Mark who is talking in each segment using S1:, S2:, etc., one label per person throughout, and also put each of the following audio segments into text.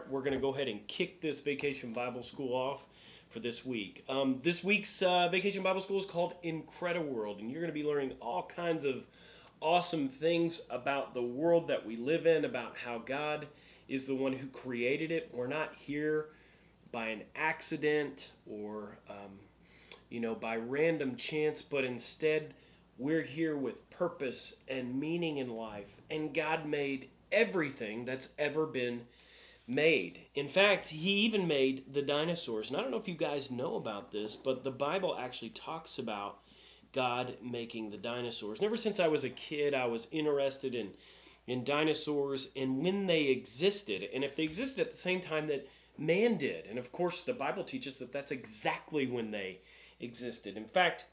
S1: start, we're going to go ahead and kick this Vacation Bible School off for this week. This week's Vacation Bible School is called IncrediWorld, and you're going to be learning all kinds of awesome things about the world that we live in, about how God is the one who created it. We're not here by an accident or, by random chance, but instead we're here with purpose and meaning in life, and God made everything that's ever been made. In fact, he even made the dinosaurs. And I don't know if you guys know about this, but the Bible actually talks about God making the dinosaurs. And ever since I was a kid, I was interested in dinosaurs and when they existed, and if they existed at the same time that man did. And of course, the Bible teaches that that's exactly when they existed. In fact,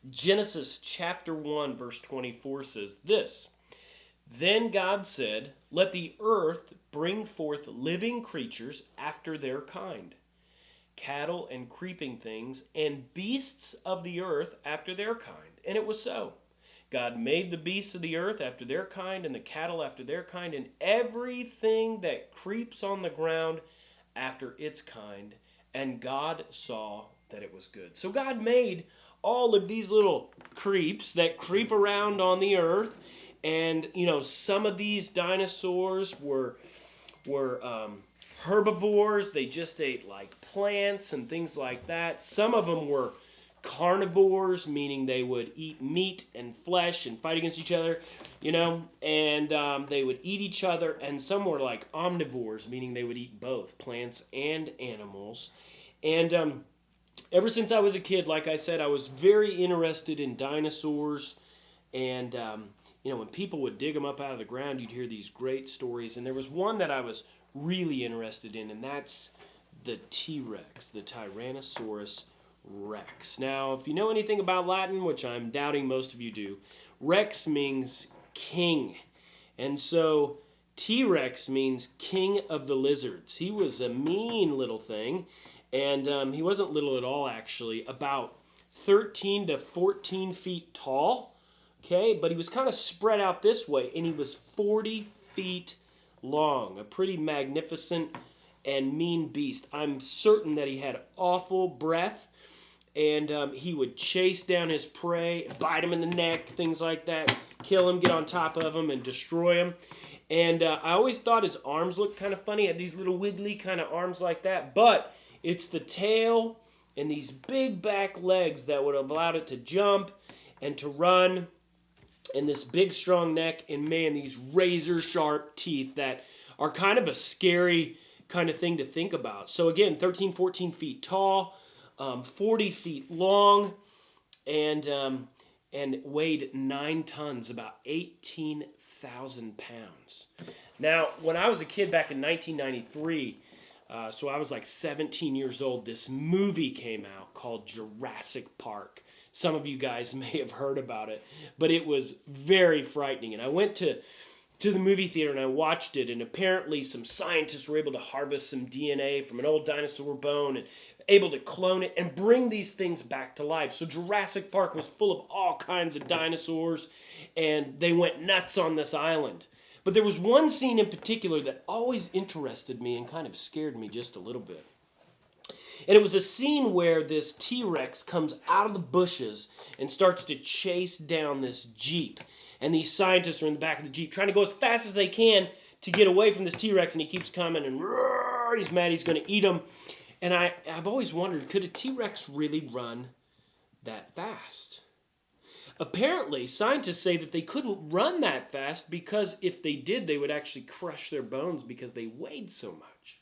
S1: Genesis chapter 1, verse 24 says this: "Then God said, let the earth bring forth living creatures after their kind, cattle and creeping things, and beasts of the earth after their kind. And it was so. God made the beasts of the earth after their kind, and the cattle after their kind, and everything that creeps on the ground after its kind. And God saw that it was good." So God made all of these little creeps that creep around on the earth. And, some of these dinosaurs were herbivores. They just ate like plants and things like that. Some of them were carnivores, meaning they would eat meat and flesh and fight against each other, and they would eat each other. And some were like omnivores, meaning they would eat both plants and animals. And ever since I was a kid, like I said, I was very interested in dinosaurs. And when people would dig them up out of the ground, you'd hear these great stories. And there was one that I was really interested in, and that's the T-Rex, the Tyrannosaurus Rex. Now, if you know anything about Latin, which I'm doubting most of you do, Rex means king. And so T-Rex means king of the lizards. He was a mean little thing, and he wasn't little at all, actually, about 13 to 14 feet tall. Okay, but he was kind of spread out this way, and he was 40 feet long. A pretty magnificent and mean beast. I'm certain that he had awful breath, and he would chase down his prey, bite him in the neck, things like that, kill him, get on top of him, and destroy him. And I always thought his arms looked kind of funny. He had these little wiggly kind of arms like that, but it's the tail and these big back legs that would have allowed it to jump and to run, and this big strong neck, and man, these razor sharp teeth that are kind of a scary kind of thing to think about. So again, 13, 14 feet tall, 40 feet long, and weighed 9 tons, about 18,000 pounds. Now, when I was a kid back in 1993, so I was like 17 years old, this movie came out called Jurassic Park. Some of you guys may have heard about it, but it was very frightening. And I went to the movie theater and I watched it, and apparently some scientists were able to harvest some DNA from an old dinosaur bone and able to clone it and bring these things back to life. So Jurassic Park was full of all kinds of dinosaurs, and they went nuts on this island. But there was one scene in particular that always interested me and kind of scared me just a little bit. And it was a scene where this T-Rex comes out of the bushes and starts to chase down this Jeep. And these scientists are in the back of the Jeep trying to go as fast as they can to get away from this T-Rex. And he keeps coming and roar, he's mad, he's going to eat them. And I've always wondered, could a T-Rex really run that fast? Apparently, scientists say that they couldn't run that fast because if they did, they would actually crush their bones because they weighed so much.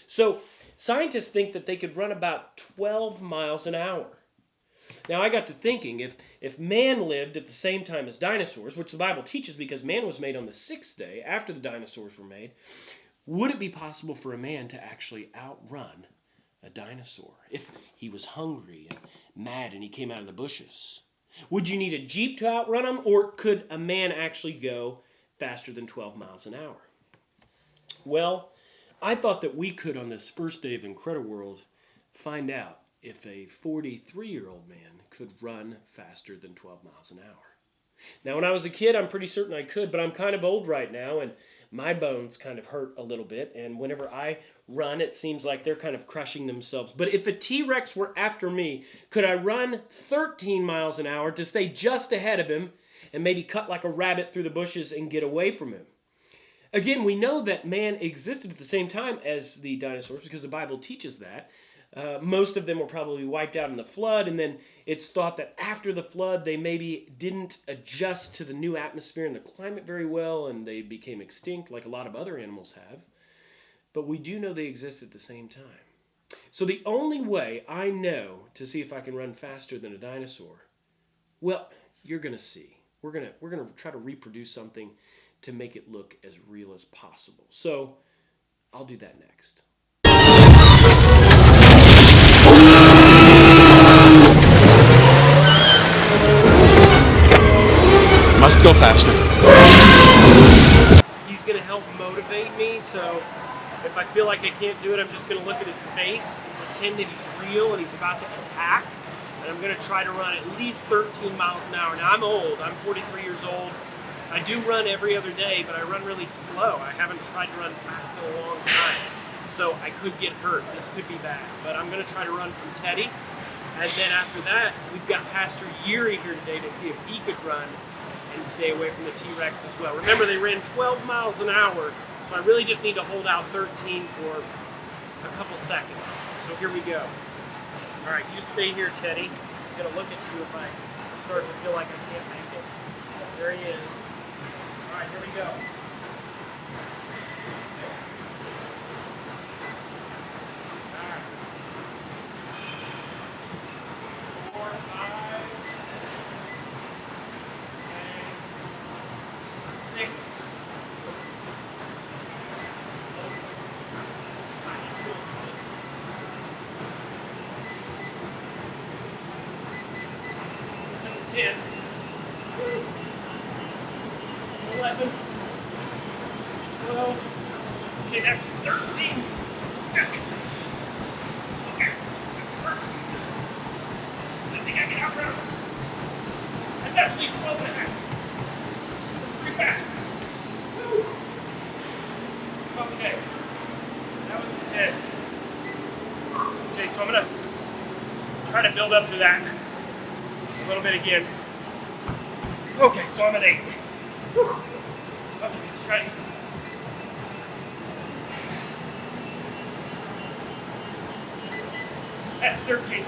S1: So scientists think that they could run about 12 miles an hour. Now, I got to thinking, if man lived at the same time as dinosaurs, which the Bible teaches because man was made on the 6th day after the dinosaurs were made, would it be possible for a man to actually outrun a dinosaur if he was hungry and mad and he came out of the bushes? Would you need a Jeep to outrun him, or could a man actually go faster than 12 miles an hour? Well, I thought that we could, on this first day of IncrediWorld, find out if a 43-year-old man could run faster than 12 miles an hour. Now, when I was a kid, I'm pretty certain I could, but I'm kind of old right now, and my bones kind of hurt a little bit, and whenever I run, it seems like they're kind of crushing themselves. But if a T-Rex were after me, could I run 13 miles an hour to stay just ahead of him and maybe cut like a rabbit through the bushes and get away from him? Again, we know that man existed at the same time as the dinosaurs because the Bible teaches that. Most of them were probably wiped out in the flood, and then it's thought that after the flood they maybe didn't adjust to the new atmosphere and the climate very well, and they became extinct like a lot of other animals have. But we do know they exist at the same time. So the only way I know to see if I can run faster than a dinosaur, well, you're going to see. We're going to try to reproduce something to make it look as real as possible. So I'll do that next.
S2: Must go faster.
S1: He's going to help motivate me, so if I feel like I can't do it, I'm just going to look at his face and pretend that he's real and he's about to attack. And I'm going to try to run at least 13 miles an hour. Now, I'm old. I'm 43 years old. I do run every other day, but I run really slow. I haven't tried to run fast in a long time. So I could get hurt. This could be bad. But I'm going to try to run from Teddy. And then after that, we've got Pastor Yuri here today to see if he could run and stay away from the T-Rex as well. Remember, they ran 12 miles an hour, so I really just need to hold out 13 for a couple seconds. So here we go. All right, you stay here, Teddy. I'm going to look at you if I start to feel like I can't make it. There he is. All right, here we go. All right. 4, 5. Okay. This is 6. That's 10. 11. 12. Okay, that's 13. Okay, that's 13. I think I can outrun. That's actually 12 and a half. That's pretty fast. Woo. Okay, that was intense. Okay, so I'm gonna try to build up to that a little bit again. Okay, so I'm at 8. Whew. Okay, let's try it. That's 13.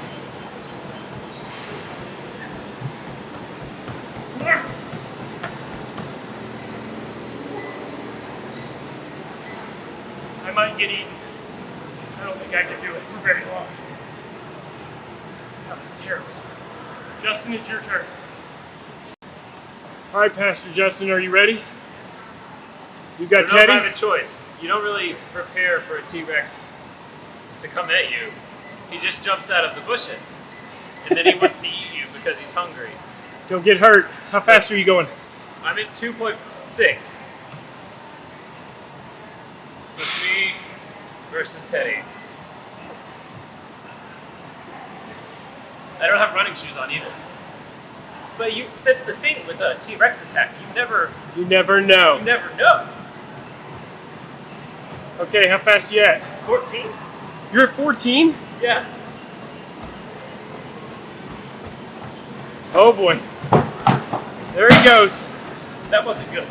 S1: I might get eaten. I don't think I can do it for very long. That was terrible. Justin, it's your turn. All right, Pastor Justin, are you ready? You got Teddy?
S3: I don't know if I have a choice. You don't really prepare for a T-Rex to come at you. He just jumps out of the bushes, and then he wants to eat you because he's hungry.
S1: Don't get hurt. How fast are you going?
S3: I'm at 2.6. So it's me versus Teddy. I don't have running shoes on either. But that's the thing with a T-Rex attack. You never
S1: know.
S3: You never know.
S1: Okay, how fast you at?
S3: 14.
S1: You're at 14?
S3: Yeah.
S1: Oh boy. There he goes.
S3: That wasn't good.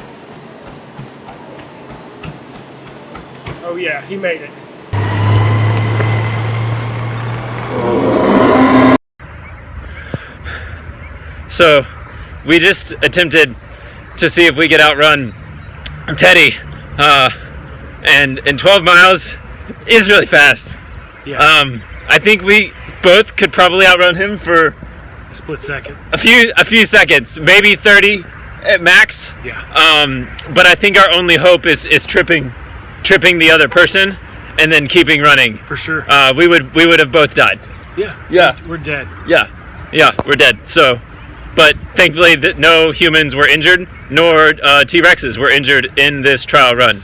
S1: Oh yeah, he made it.
S3: So, we just attempted to see if we could outrun Teddy, and 12 miles is really fast.
S1: Yeah.
S3: I think we both could probably outrun him for
S1: a split second.
S3: A few seconds, maybe 30 at max.
S1: Yeah.
S3: But I think our only hope is tripping the other person and then keeping running.
S1: For sure.
S3: We would have both died.
S1: Yeah.
S3: Yeah.
S1: We're dead.
S3: Yeah, we're dead. So. But thankfully, no humans were injured, nor T-Rexes were injured in this trial run.